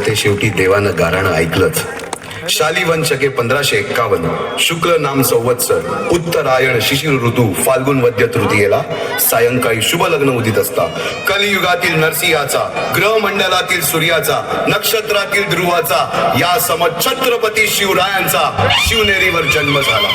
तेथे शेवटी देवानं गाराणं ऐकलंच. शालिवन शके 1551 शुक्ल नाम संवत्सर उत्तरायण शिशिर ऋतू फाल्गुन वद्य तृतीयेला सायंकाळी शुभ लग्न उदित असता कलियुगातील नरसिंहाचा ग्रहमंडलातील सूर्याचा नक्षत्रातील ध्रुवाचा या सम छत्रपती शिवरायांचा शिवनेरीवर जन्म झाला.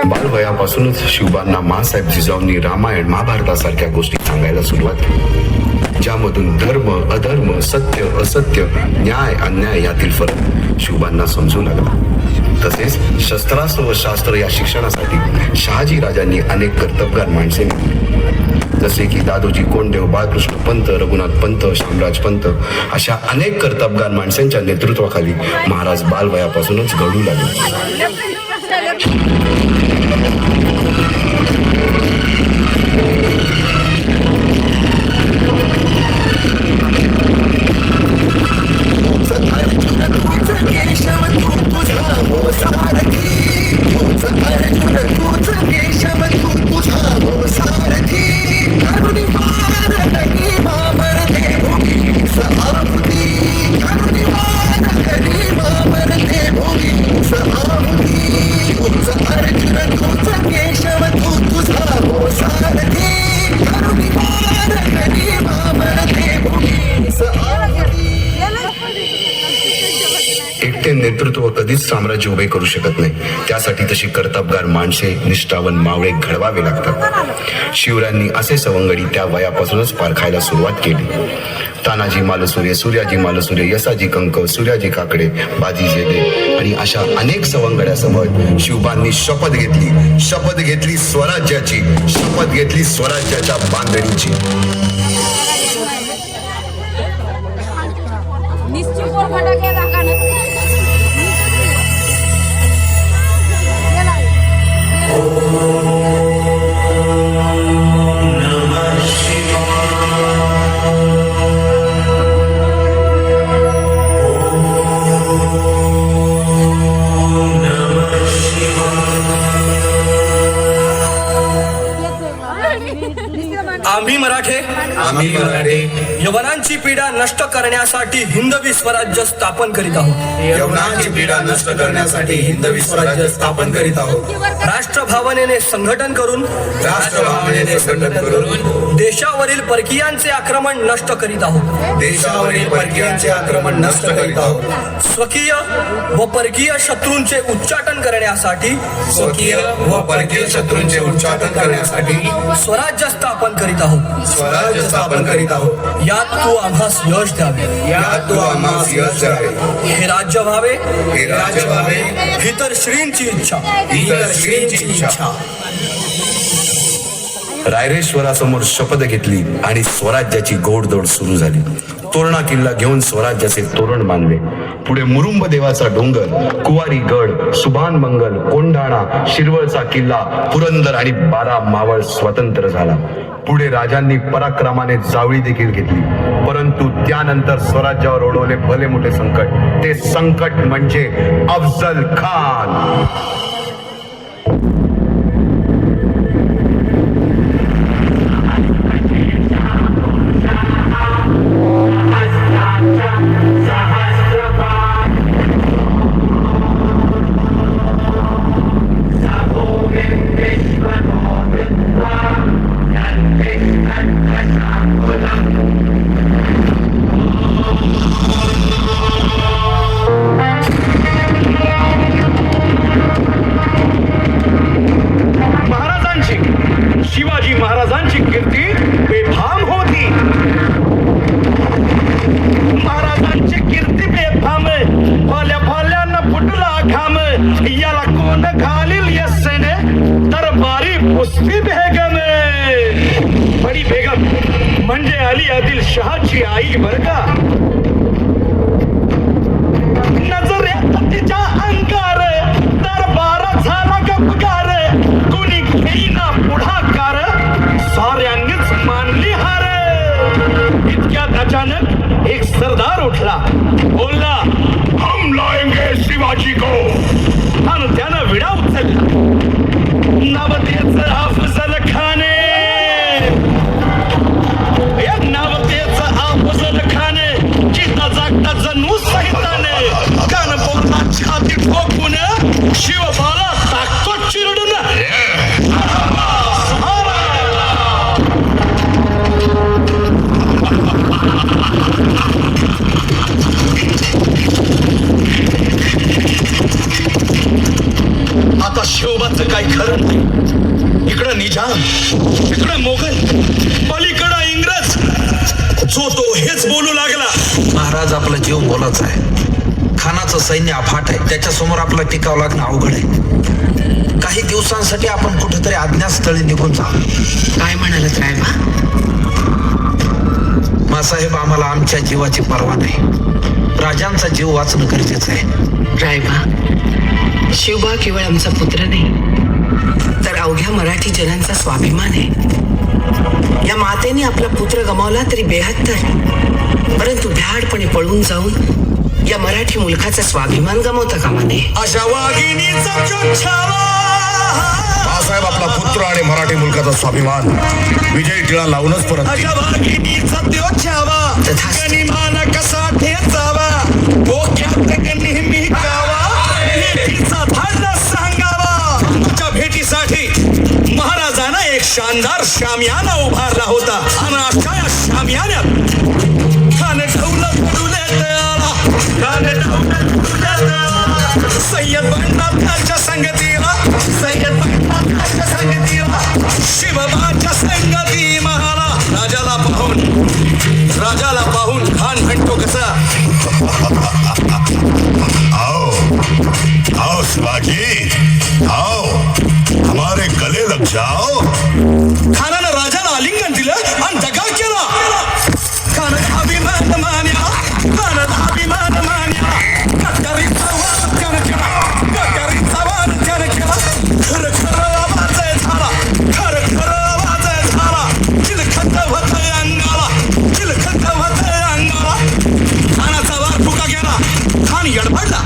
बालवयापासूनच शिवबांना माँसाहेब जिजाऊंनी रामायण महाभारतासारख्या गोष्टी सांगायला सुरुवात केली, ज्यामधून धर्म अधर्म सत्य असत्य न्याय अन्याय यातील फरक शिवबांना समजू लागला. तसेच शस्त्रास्त्र व शास्त्र या शिक्षणासाठी शहाजी राजांनी अनेक कर्तबगार माणसे नेमली, जसे की दादोजी कोंडदेव बाळकृष्ण पंत रघुनाथ पंत शामराज पंत अशा अनेक कर्तबगार माणसांच्या नेतृत्वाखाली महाराज बालवयापासूनच घडू लागले. एकटे नेतृत्व कधीच साम्राज्य उभे करू शकत नाही. त्यासाठी तशी कर्तबगार माणसे निष्ठावन मावळे घडवावे लागतात. शिवरायांनी असे सवंगडी त्या वयापासूनच पारखायला सुरुवात केली. तानाजी मालसूर्य, सूर्याजी मालसूर्य, यसाजी कंक, सूर्याजी काकडे, बाजी जेदे आणि अशा अनेक सवंगड्यासमोर शिवबांनी शपथ घेतली स्वराज्याची, शपथ घेतली स्वराज्याच्या बांधणीची. आम्ही मराठे यवनांची पीडा नष्ट करण्यासाठी हिंदवी स्वराज्य स्थापन करीत आहोत. यवनांची पीडा नष्ट करण्यासाठी हिंदवी स्वराज्य स्थापन करीत आहोत. राष्ट्रभावनेने संघटन करून देशावरील परकीयांचे आक्रमण नष्ट करीत आहोत. देशावरील परकीयांचे आक्रमण नष्ट करीत आहोत. स्वकीय व परकीय शत्रूंचे उच्चाटन करण्यासाठी स्वकीय व परकीय शत्रूंचे उच्चाटन करण्यासाठी स्वराज्य स्थापन करीत आहोत. स्वराज्य स्थापन करीत आहोत. यात तू आम्हास यश द्यावे. यात तू आम्हास यश द्यावे. हे राज्य व्हावे हे राज्य व्हावे ही तर श्रींची इच्छा. ही तर श्रींची इच्छा. रायरेश्वरासमोर शपथ घेतली आणि स्वराज्याची घोडदौड सुरू झाली. तोरणा किल्ला घेऊन स्वराज्याचे तोरण बांधले. पुढे मुरुंब देवाचा डोंगर, कुवारी गड, सुभान मंगल, कोंढाणा, शिरवळचा किल्ला, पुरंदर आणि 12 मावळ स्वतंत्र झाला. पुढे राजांनी पराक्रमाने जावळी देखील घेतली. परंतु त्यानंतर स्वराज्यावर ओढवले भले मोठे संकट. ते संकट म्हणजे अफजल खान. शिवाजी महाराजांची कीर्ती बेफाम होती. महाराजांची कीर्ती बेफाम, भल्या भल्यानं फुटला घाम. याला कोण घालील यस्सेने दरबारी पुस्ती बेगम. बडी बेगम म्हणजे अली आदिल शहाची आई बर का. नजरेत तिच्या अंगार दरबार झाला गपगार. कुणी घेईना पुढाकार, साऱ्यांनीच मानली हार. इतक्यात अचानक एक सरदार उठला, बोलला, हम लाएंगे शिवाजी को. आणि त्यानं विडा उचलला. नवतेचं अफजल खाने, नवतेचं अफजल खाने, चिता जागता जणू सहिताने. कानपूरला छाती ठोकून शिवबाला टाकतो चिरडून. आता शिवबाचं काही खरं नाही. इकडं निजाम, इकडं मोगल, पलीकडं इंग्रज. जो तो हेच बोलू लागला. महाराज आपला जीव मोलाचा आहे. खानाचं सैन्य अफाट आहे. त्याच्यासमोर आपला टिकाव लागणं अवघड आहे. काही दिवसांसाठी आपण कुठेतरी अज्ञातस्थळी निघून जाऊ. काय म्हणालत रायबा? मासाहेब, आम्हाला आमच्या जीवाची पर्वा नाही. राजांचा जीव वाचणं गरजेचं आहे. रायबा, शिवबा केवळ आमचा पुत्र नाही, तर अवघ्या मराठी जनांचा स्वाभिमान आहे. या मातेने आपला पुत्र गमावला तरी 72, परंतु भ्याडपणे पळून जाऊन या मराठी मुलखाचा स्वाभिमान गमावता कामा नये. अशा वाघिणीचा चोच्छावा. बाळासाहेब आपला पुत्र आणि मराठी मुलकाचा स्वाभिमान विजयी टिळा लावूनच परत. अशा वाघिणीचा चोच्छावा. तथास्तु. गनिमान कसा ठेचावा, डोक्यात नेहमी गावा. भेटीचा धाडा सांगावा. त्या भेटीसाठी महाराजांना एक शानदार शामियाना उभारला होता. आणि अशा या शामियान्यात खान ठेवलं पडुलेत आला. खान ठेवलं पडुलेत आला. सय्यद बंडात त्याच्या संगतीला, सय्यद बंडात त्याच्या संगतीला, शिवबाच्या संगती महाला. राजाला पाहून खान म्हणतो कसा, आओ शिवाजी, आओ हमारे गले लग जाओ. खानानं राजाला आलिंगन दिलं आणि दगा केला. खानाचा अभिमान मान्या, खानाचा अभिमान मान्या. कटारीचा वाद त्यानं केला, कटारीचा वाद त्यानं केला. खरं खरं आवाज झाला, खरं खरं आवाज झाला. चिलखत होत अंगाला, चिलखत होत अंगाला. खानाचा वार फुका गेला. खान यडबडला.